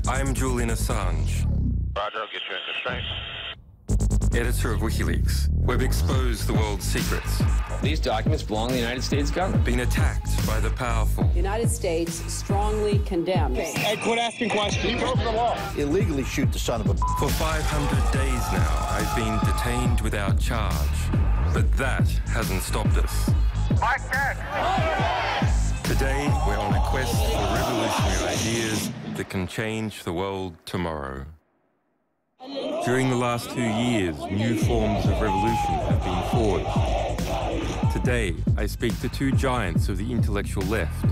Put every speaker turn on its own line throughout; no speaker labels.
I'm Julian Assange.
Roger, I'll get you into straight.
Editor of WikiLeaks. We've exposed the world's secrets.
These documents belong to the United States government.
Been attacked by the powerful.
The United States strongly condemns.
Hey, quit asking questions.
He broke the law.
Illegally shoot the son of a...
For 500 days now, I've been detained without charge. But that hasn't stopped us.
Mike Jack.
Today, we're on a quest for revolutionary ideas that can change the world tomorrow. During the last 2 years, new forms of revolution have been forged. Today, I speak to two giants of the intellectual left,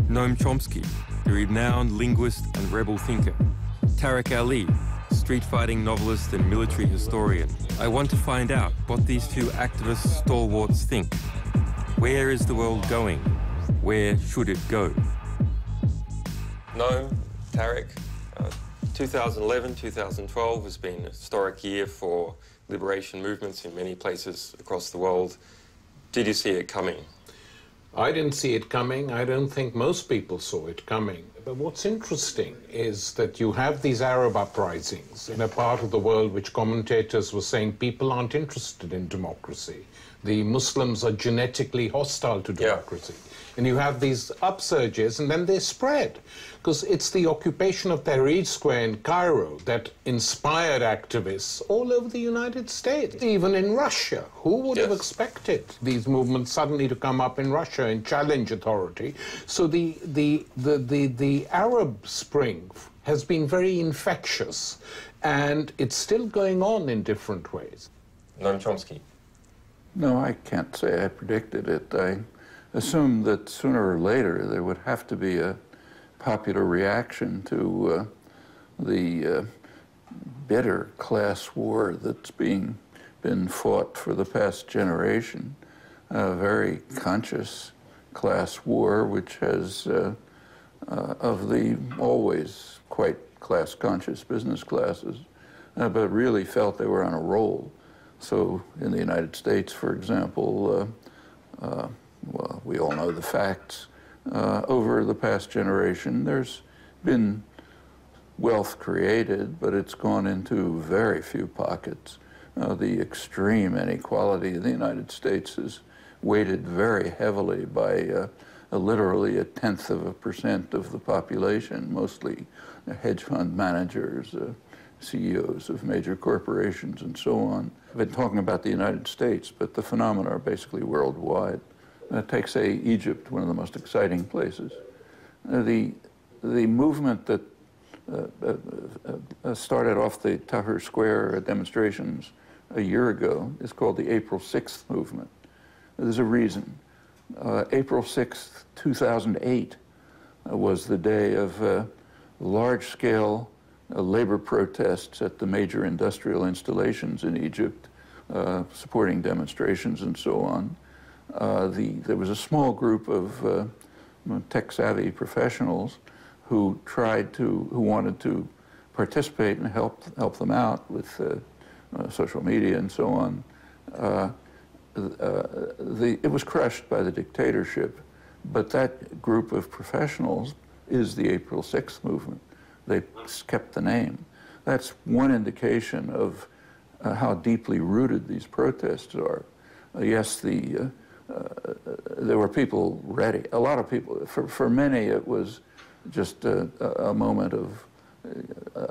Noam Chomsky, the renowned linguist and rebel thinker, Tariqa Ali, street-fighting novelist and military historian. I want to find out what these two activist stalwarts think. Where is the world going? Where should it go? Noam, Tariq, 2011, 2012 has been a historic year for liberation movements in many places across the world. Did you see it coming?
I didn't see it coming. I don't think most people saw it coming. But what's interesting is that you have these Arab uprisings in a part of the world which commentators were saying people aren't interested in democracy. The Muslims are genetically hostile to democracy. Yeah. And you have these upsurges, and then they spread. Because it's the occupation of Tahrir Square in Cairo that inspired activists all over the United States, even in Russia. Who would have expected these movements suddenly to come up in Russia and challenge authority? So the Arab Spring has been very infectious, and it's still going on in different ways.
Noam Chomsky.
No, I can't say I predicted it. I assumed that sooner or later there would have to be a popular reaction to the bitter class war that's been fought for the past generation, a very conscious class war which has, of the always quite class-conscious business classes, but really felt they were on a roll. So in the United States, for example, well, we all know the facts. Over the past generation, there's been wealth created, but it's gone into very few pockets. The extreme inequality in the United States is weighted very heavily by literally 0.1% of the population, mostly hedge fund managers, CEOs of major corporations, and so on. I've been talking about the United States, but the phenomena are basically worldwide. Take, say, Egypt, one of the most exciting places. The movement that started off the Tahrir Square demonstrations a year ago is called the April 6th movement. There's a reason. April 6th, 2008 was the day of large-scale labor protests at the major industrial installations in Egypt, supporting demonstrations and so on. There was a small group of tech-savvy professionals who wanted to participate and help them out with social media and so on. It was crushed by the dictatorship, but that group of professionals is the April 6th movement. They kept the name. That's one indication of how deeply rooted these protests are. Yes, there were people ready. A lot of people. For many, it was just a moment of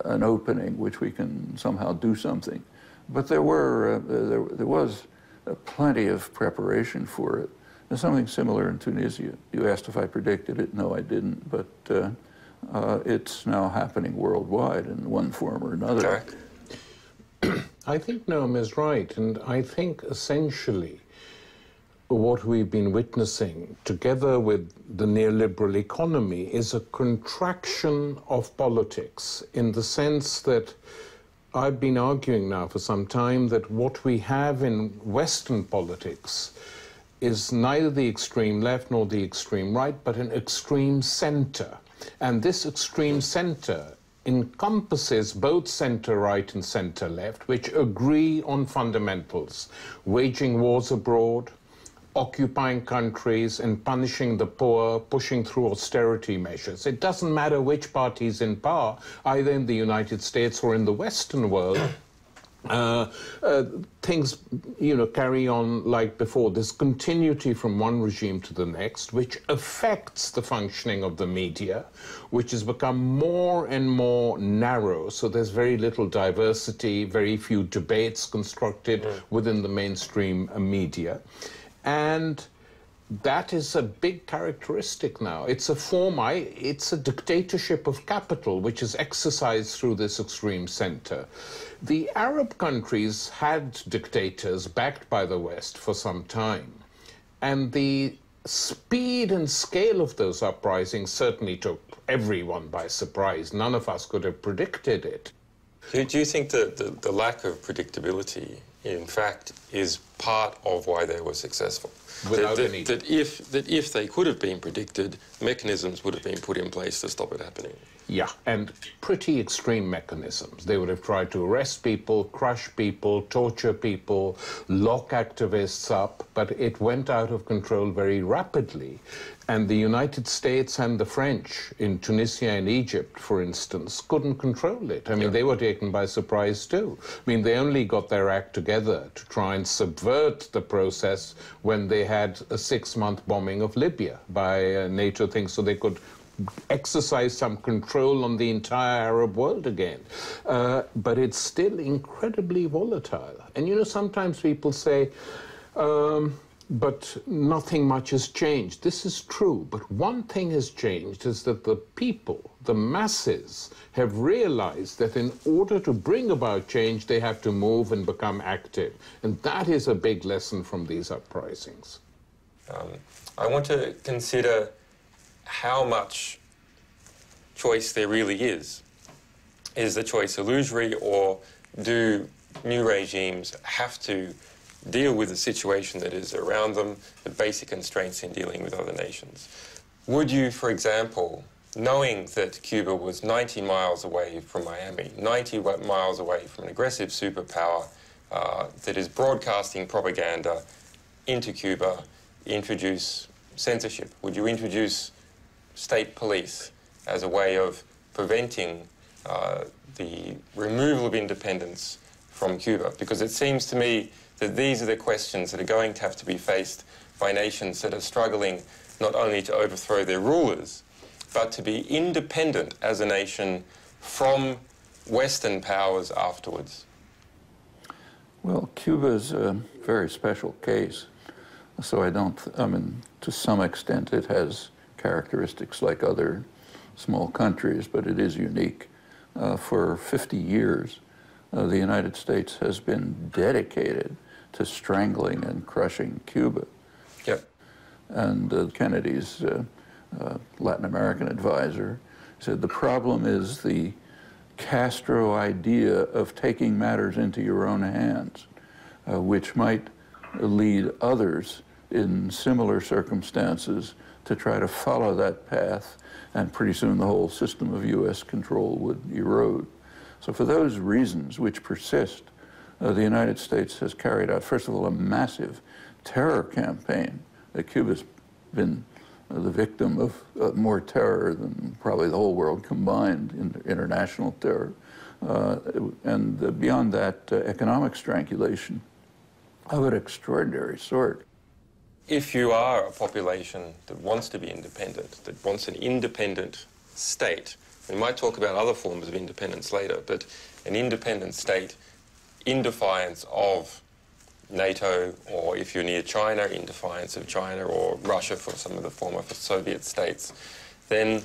an opening, which we can somehow do something. But there was plenty of preparation for it. There's something similar in Tunisia. You asked if I predicted it. No, I didn't. But it's now happening worldwide in one form or another.
I think Noam is right, and I think essentially what we've been witnessing, together with the neoliberal economy, is a contraction of politics, in the sense that I've been arguing now for some time that what we have in Western politics is neither the extreme left nor the extreme right, but an extreme center. And this extreme center encompasses both center-right and center-left, which agree on fundamentals: waging wars abroad, occupying countries and punishing the poor, pushing through austerity measures. It doesn't matter which party is in power, either in the United States or in the Western world. Things, carry on like before. There's continuity from one regime to the next, which affects the functioning of the media, which has become more and more narrow. So there's very little diversity, very few debates constructed within the mainstream media. And that is a big characteristic now. It's a dictatorship of capital, which is exercised through this extreme center. The Arab countries had dictators backed by the West for some time, and the speed and scale of those uprisings certainly took everyone by surprise. None of us could have predicted it.
Do you think that the lack of predictability, in fact, is part of why they were successful? That if they could have been predicted, mechanisms would have been put in place to stop it happening.
Yeah, and pretty extreme mechanisms. They would have tried to arrest people, crush people, torture people, lock activists up, but it went out of control very rapidly. And the United States and the French in Tunisia and Egypt, for instance, couldn't control it. I mean, they were taken by surprise too. I mean, they only got their act together to try and subvert the process when they had a 6-month bombing of Libya by NATO things, so they could exercise some control on the entire Arab world again. But it's still incredibly volatile. And sometimes people say, but nothing much has changed. This is true, but one thing has changed is that the people, the masses, have realized that in order to bring about change, they have to move and become active. And that is a big lesson from these uprisings.
I want to consider how much choice there really is. Is the choice illusory, or do new regimes have to deal with the situation that is around them, the basic constraints in dealing with other nations? Would you, for example, knowing that Cuba was 90 miles away from Miami, 90 miles away from an aggressive superpower that is broadcasting propaganda into Cuba, introduce censorship? Would you introduce state police as a way of preventing the removal of independence from Cuba? Because it seems to me that these are the questions that are going to have to be faced by nations that are struggling not only to overthrow their rulers, but to be independent as a nation from Western powers afterwards.
Well, Cuba's a very special case, so I mean, to some extent it has characteristics like other small countries, but it is unique. For 50 years, the United States has been dedicated to strangling and crushing Cuba.
Yep.
And Kennedy's Latin American advisor said the problem is the Castro idea of taking matters into your own hands, which might lead others in similar circumstances to try to follow that path, and pretty soon the whole system of U.S. control would erode. So for those reasons which persist, the United States has carried out, first of all, a massive terror campaign. Cuba's been the victim of more terror than probably the whole world combined in international terror. And beyond that, economic strangulation of an extraordinary sort.
If you are a population that wants to be independent, that wants an independent state, we might talk about other forms of independence later, but an independent state in defiance of NATO, or if you're near China, in defiance of China, or Russia for some of the former Soviet states, then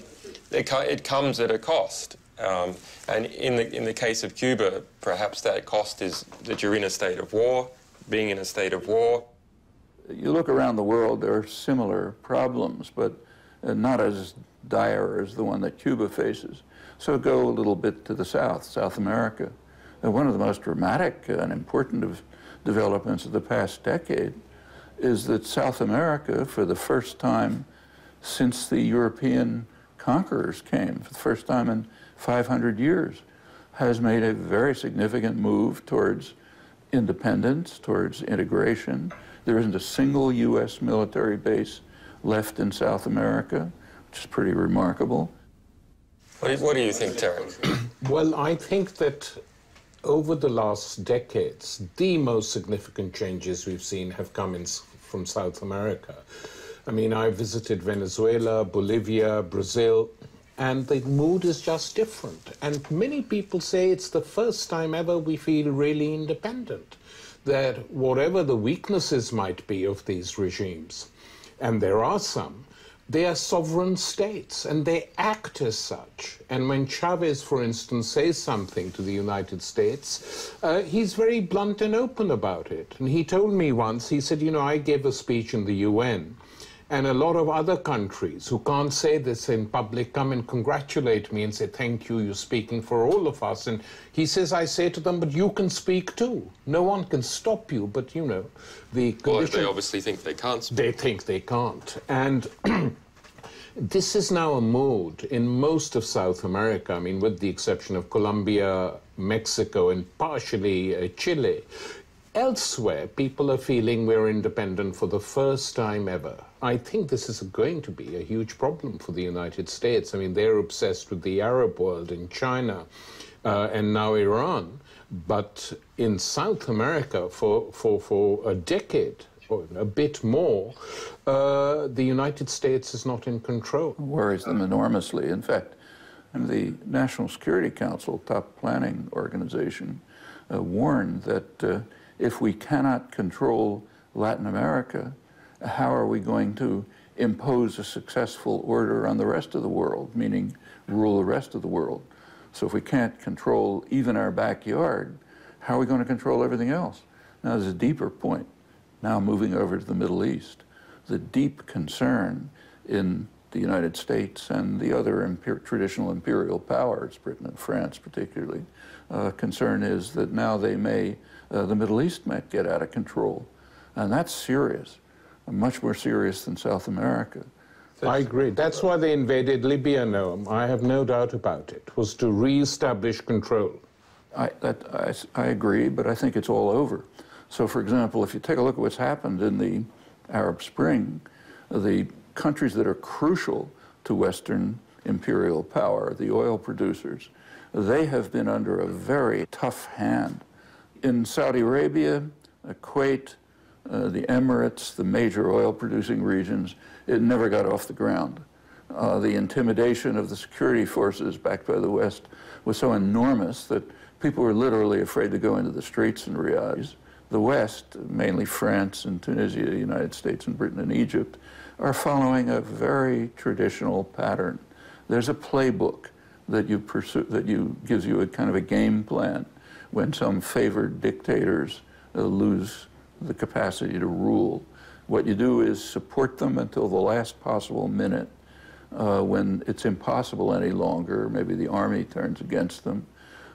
it comes at a cost. And in the case of Cuba, perhaps that cost is that you're in a state of war. Being in a state of war,
you look around the world, there are similar problems, but not as dire as the one that Cuba faces. So go a little bit to the south, South America. One of the most dramatic and important of developments of the past decade is that South America, for the first time since the European conquerors came, for the first time in 500 years, has made a very significant move towards independence, towards integration, There isn't a single U.S. military base left in South America, which is pretty remarkable.
What do you think, Tariq?
Well, I think that over the last decades, the most significant changes we've seen have come from South America. I mean, I visited Venezuela, Bolivia, Brazil, and the mood is just different. And many people say it's the first time ever we feel really independent, that whatever the weaknesses might be of these regimes, and there are some, they are sovereign states, and they act as such. And when Chavez, for instance, says something to the United States, he's very blunt and open about it. And he told me once, he said, you know, I gave a speech in the UN, and a lot of other countries who can't say this in public come and congratulate me and say, thank you, you're speaking for all of us. And he says, I say to them, but you can speak too. No one can stop you, but, you know, the condition...
Well, they obviously think they can't speak.
They think they can't. And this is now a mode in most of South America, I mean, with the exception of Colombia, Mexico, and partially Chile. Elsewhere, people are feeling we're independent for the first time ever. I think this is going to be a huge problem for the United States. I mean, they're obsessed with the Arab world in China and now Iran. But in South America, for a decade, or a bit more, the United States is not in control.
It worries them enormously. In fact, the National Security Council, top planning organization, warned that if we cannot control Latin America, how are we going to impose a successful order on the rest of the world, meaning rule the rest of the world? So if we can't control even our backyard, how are we going to control everything else? Now, there's a deeper point. Now moving over to the Middle East, the deep concern in the United States and the other traditional imperial powers, Britain and France particularly, concern is that now they may, the Middle East might get out of control. And that's serious, much more serious than South America.
I agree. That's why they invaded Libya, Noam. I have no doubt about it, was to re-establish control.
I agree, but I think it's all over. So, for example, if you take a look at what's happened in the Arab Spring, the countries that are crucial to Western imperial power, the oil producers, they have been under a very tough hand. In Saudi Arabia, Kuwait, the Emirates, the major oil-producing regions, it never got off the ground. The intimidation of the security forces backed by the West was so enormous that people were literally afraid to go into the streets in Riyadh. The West, mainly France and Tunisia, the United States and Britain and Egypt, are following a very traditional pattern. There's a playbook that you pursue, gives you a kind of a game plan when some favored dictators lose the capacity to rule. What you do is support them until the last possible minute. When it's impossible any longer, maybe the army turns against them,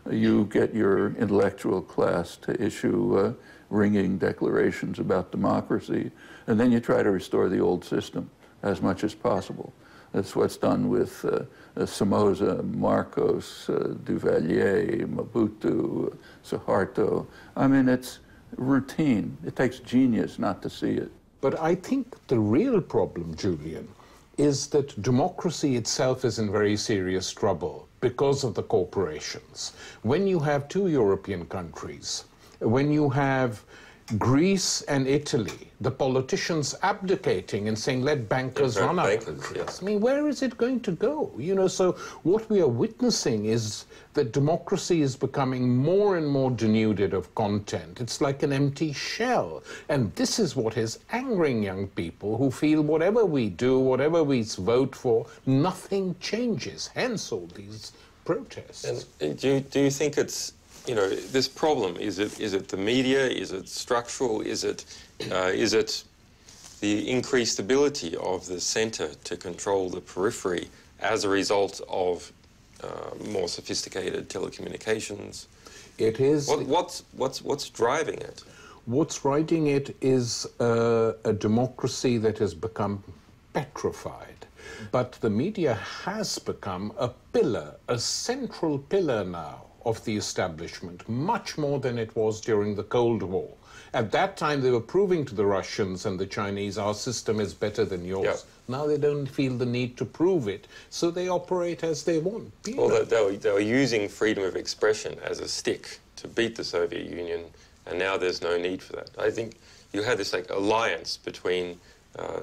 you get your intellectual class to issue ringing declarations about democracy, and then you try to restore the old system as much as possible. That's what's done with Somoza, Marcos, Duvalier, Mobutu, Suharto. I mean, it's routine. It takes genius not to see it.
But I think the real problem, Julian, is that democracy itself is in very serious trouble because of the corporations. When you have two European countries, when you have Greece and Italy, the politicians abdicating and saying, let bankers run our countries. Yes. I mean, where is it going to go? You know, so what we are witnessing is that democracy is becoming more and more denuded of content. It's like an empty shell. And this is what is angering young people who feel whatever we do, whatever we vote for, nothing changes. Hence all these protests.
And do you think it's, you know, this problem, is it the media, is it structural, is it the increased ability of the centre to control the periphery as a result of more sophisticated telecommunications?
It is.
What's driving it?
What's driving it is a democracy that has become petrified. But the media has become a pillar, a central pillar now of the establishment, much more than it was during the Cold War. At that time, they were proving to the Russians and the Chinese, our system is better than yours.
Yeah.
Now they don't feel the need to prove it, so they operate as they want.
Well, they were using freedom of expression as a stick to beat the Soviet Union, and now there's no need for that. I think you had this like alliance between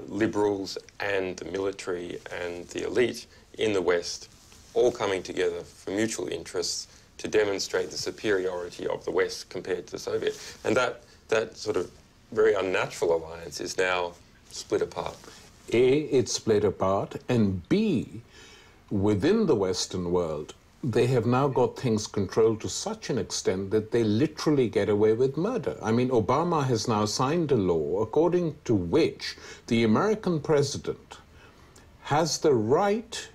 liberals and the military and the elite in the West, all coming together for mutual interests to demonstrate the superiority of the West compared to the Soviet. And that sort of very unnatural alliance is now split apart.
A, it's split apart, and B, within the Western world, they have now got things controlled to such an extent that they literally get away with murder. I mean, Obama has now signed a law according to which the American president has the right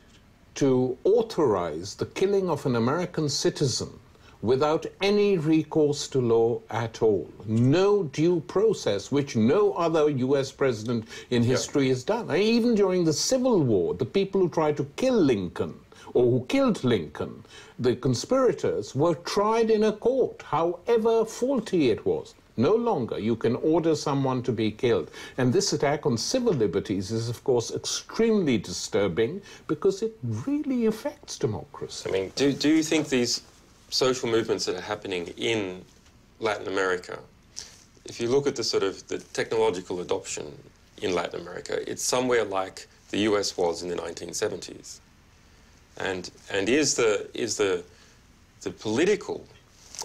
to authorize the killing of an American citizen without any recourse to law at all. No due process, which no other US president in history has done. I mean, even during the Civil War, the people who tried to kill Lincoln, or who killed Lincoln, the conspirators, were tried in a court, however faulty it was. No longer you can order someone to be killed. And this attack on civil liberties is, of course, extremely disturbing because it really affects democracy.
I mean, do you think these social movements that are happening in Latin America, if you look at the sort of the technological adoption in Latin America, it's somewhere like the US was in the 1970s. And is the political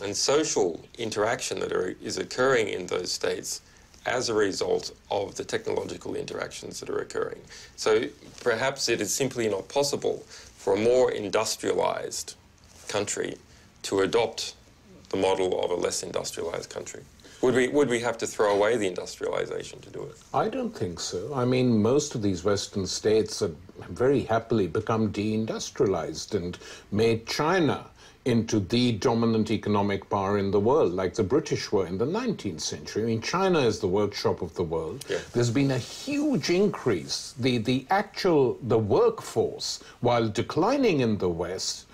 and social interaction that is occurring in those states as a result of the technological interactions that are occurring? So perhaps it is simply not possible for a more industrialized country to adopt the model of a less industrialized country. Would we have to throw away the industrialization to do it?
I don't think so. I mean, most of these Western states have very happily become deindustrialized and made China into the dominant economic power in the world, like the British were in the 19th century. I mean, China is the workshop of the world. Yeah. There's been a huge increase. The workforce, while declining in the West,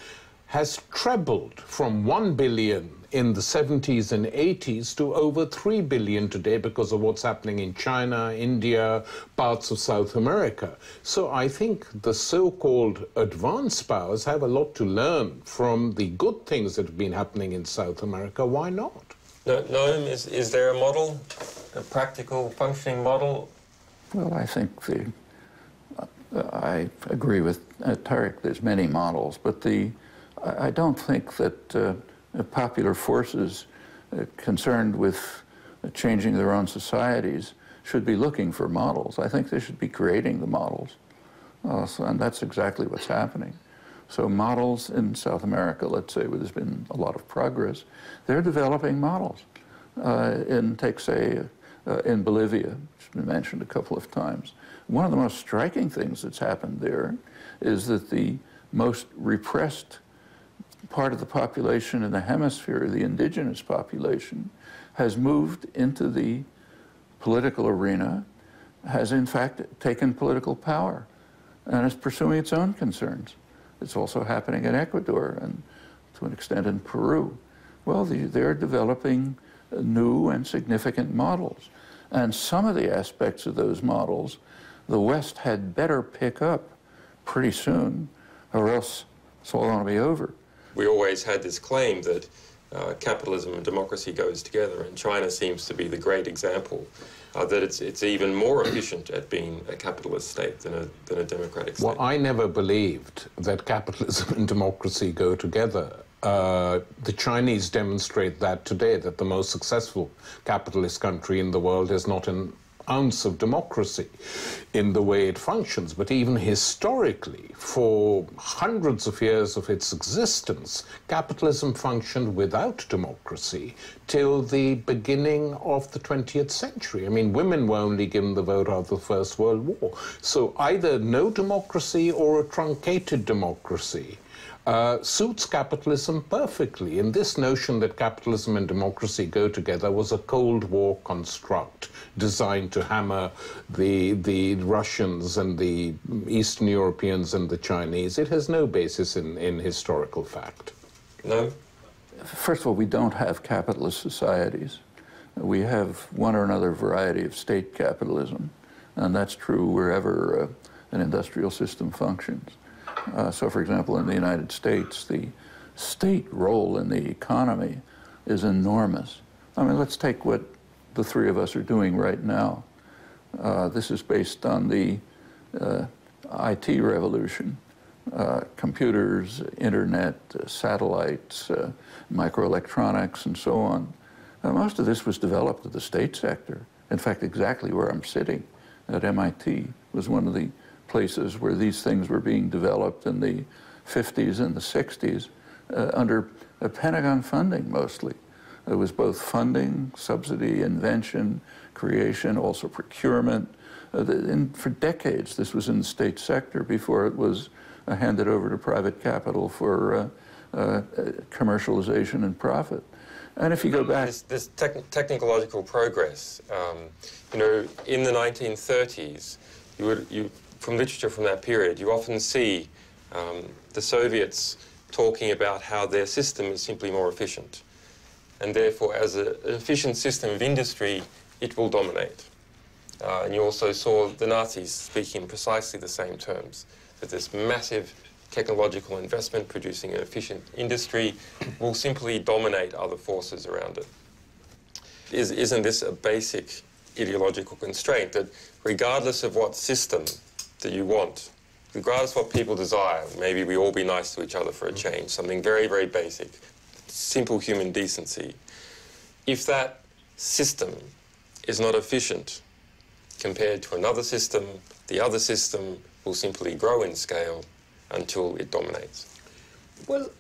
has trebled from 1 billion in the 70s and 80s to over 3 billion today because of what's happening in China, India, parts of South America. So I think the so-called advanced powers have a lot to learn from the good things that have been happening in South America. Why not?
Noam, is there a model, a practical functioning model?
Well, I think I agree with Tariq, there's many models, but I don't think that popular forces concerned with changing their own societies should be looking for models. I think they should be creating the models. And that's exactly what's happening. So models in South America, let's say, where there's been a lot of progress, they're developing models. In Bolivia, which has been mentioned a couple of times, one of the most striking things that's happened there is that the most repressed part of the population in the hemisphere, the indigenous population, has moved into the political arena, has in fact taken political power, and is pursuing its own concerns. It's also happening in Ecuador and to an extent in Peru. Well, they're developing new and significant models. And some of the aspects of those models, the West had better pick up pretty soon, or else it's all going to be over.
We always had this claim that capitalism and democracy goes together, and China seems to be the great example that it's even more efficient at being a capitalist state than a democratic state.
Well, I never believed that capitalism and democracy go together. The Chinese demonstrate that today, that the most successful capitalist country in the world has not an ounce of democracy in the way it functions. But even historically, for hundreds of years of its existence, capitalism functioned without democracy till the beginning of the 20th century. I mean, women were only given the vote after the First World War. So either no democracy or a truncated democracy suits capitalism perfectly. And this notion that capitalism and democracy go together was a Cold War construct designed to hammer the Russians and the Eastern Europeans and the Chinese. It has no basis in historical fact.
No?
first of all, we don't have capitalist societies. We have one or another variety of state capitalism, and that's true wherever an industrial system functions. So, for example, in the United States, the state role in the economy is enormous. I mean, let's take what the three of us are doing right now. This is based on the IT revolution. Computers, internet, satellites, microelectronics, and so on. Most of this was developed at the state sector. In fact, exactly where I'm sitting at MIT was one of the places where these things were being developed in the 50s and the 60s under Pentagon funding mostly. It was both funding, subsidy, invention, creation, also procurement. And for decades, this was in the state sector before it was handed over to private capital for commercialization and profit. And if you go back...
This technological progress, you know, in the 1930s, from literature from that period, you often see the Soviets talking about how their system is simply more efficient. And therefore, as an efficient system of industry, it will dominate. And you also saw the Nazis speaking in precisely the same terms, that this massive technological investment producing an efficient industry will simply dominate other forces around it. Isn't this a basic ideological constraint, that regardless of what system that you want, regardless of what people desire, maybe we all be nice to each other for a change, something very, very basic, simple human decency. If that system is not efficient compared to another system, the other system will simply grow in scale until it dominates.
Well,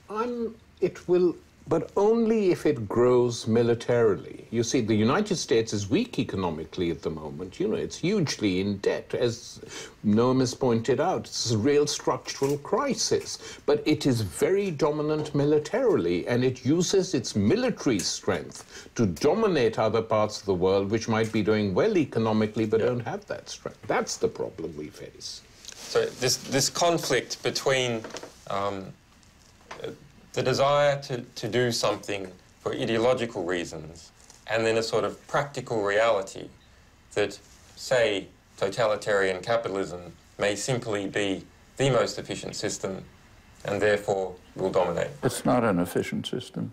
it will, but only if it grows militarily. You see, the United States is weak economically at the moment. You know, it's hugely in debt, as Noam has pointed out. It's a real structural crisis. But it is very dominant militarily, and it uses its military strength to dominate other parts of the world which might be doing well economically but don't have that strength. That's the problem we face.
So this conflict between the desire to do something for ideological reasons and then a sort of practical reality that, say, totalitarian capitalism may simply be the most efficient system and therefore will dominate.
It's not an efficient system.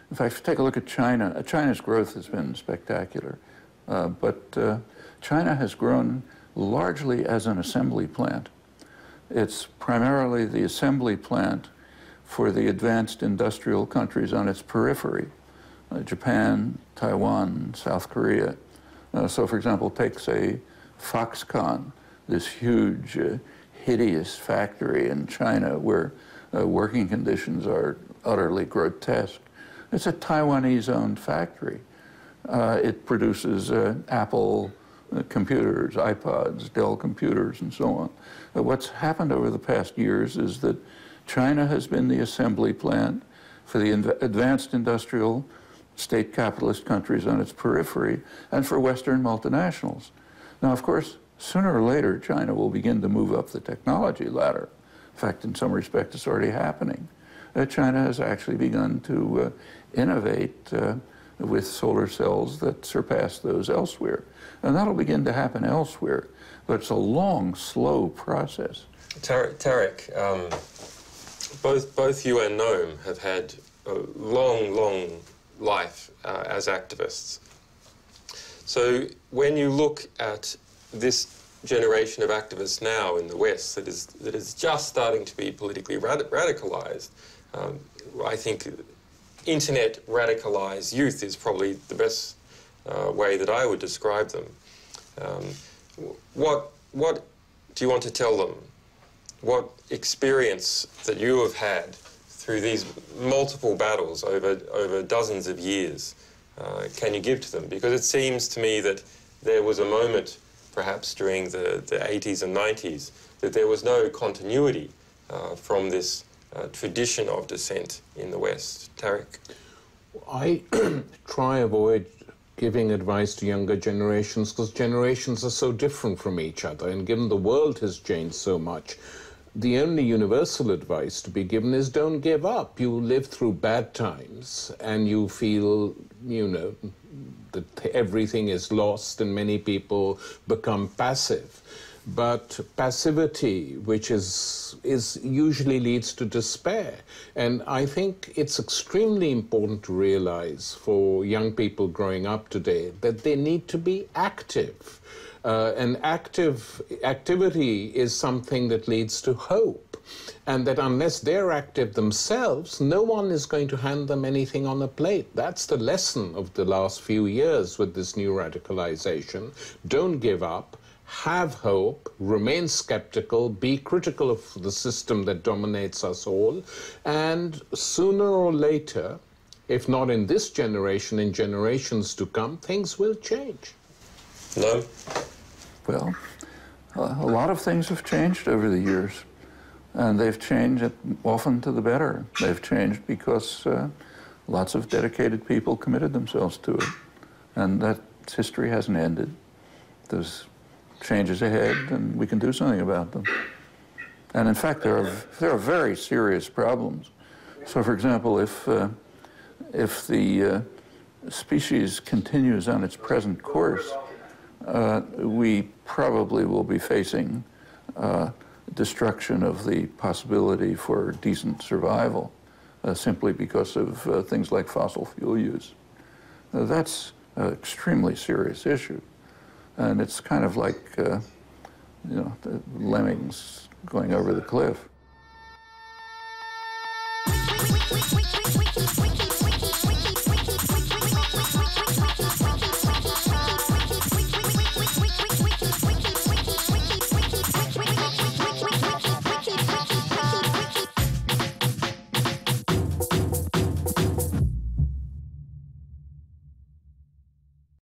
In fact, if you take a look at China, China's growth has been spectacular, but China has grown largely as an assembly plant. It's primarily the assembly plant for the advanced industrial countries on its periphery, Japan, Taiwan, South Korea. So, for example, take, say, Foxconn, this huge, hideous factory in China where working conditions are utterly grotesque. It's a Taiwanese-owned factory. It produces Apple computers, iPods, Dell computers, and so on. What's happened over the past years is that China has been the assembly plant for the advanced industrial state capitalist countries on its periphery and for Western multinationals. Now, of course, sooner or later, China will begin to move up the technology ladder. In fact, in some respect, it's already happening. China has actually begun to innovate with solar cells that surpass those elsewhere. And that'll begin to happen elsewhere, but it's a long, slow process.
Tariq, both you and Noam have had a long, long life as activists. So when you look at this generation of activists now in the West that is just starting to be politically radicalized, I think internet radicalized youth is probably the best way that I would describe them. What do you want to tell them? What experience that you have had through these multiple battles over dozens of years can you give to them? Because it seems to me that there was a moment, perhaps during the 80s and 90s, that there was no continuity from this tradition of dissent in the West. Tariq?
I try avoid giving advice to younger generations because generations are so different from each other, and given the world has changed so much, the only universal advice to be given is don't give up. You live through bad times and you feel, you know, that everything is lost and many people become passive. But passivity, which is usually leads to despair. And I think it's extremely important to realize for young people growing up today that they need to be active. And activity is something that leads to hope. And that unless they're active themselves, no one is going to hand them anything on a plate. That's the lesson of the last few years with this new radicalization. Don't give up. Have hope, remain skeptical, be critical of the system that dominates us all, and sooner or later, if not in this generation, in generations to come, things will change.
No?
Well, a lot of things have changed over the years, and they've changed often to the better. They've changed because lots of dedicated people committed themselves to it, and that history hasn't ended. There's changes ahead, and we can do something about them. And in fact, there are very serious problems. So, for example, if the species continues on its present course, we probably will be facing destruction of the possibility for decent survival, simply because of things like fossil fuel use. That's an extremely serious issue. And it's kind of like, you know, the lemmings going over the cliff.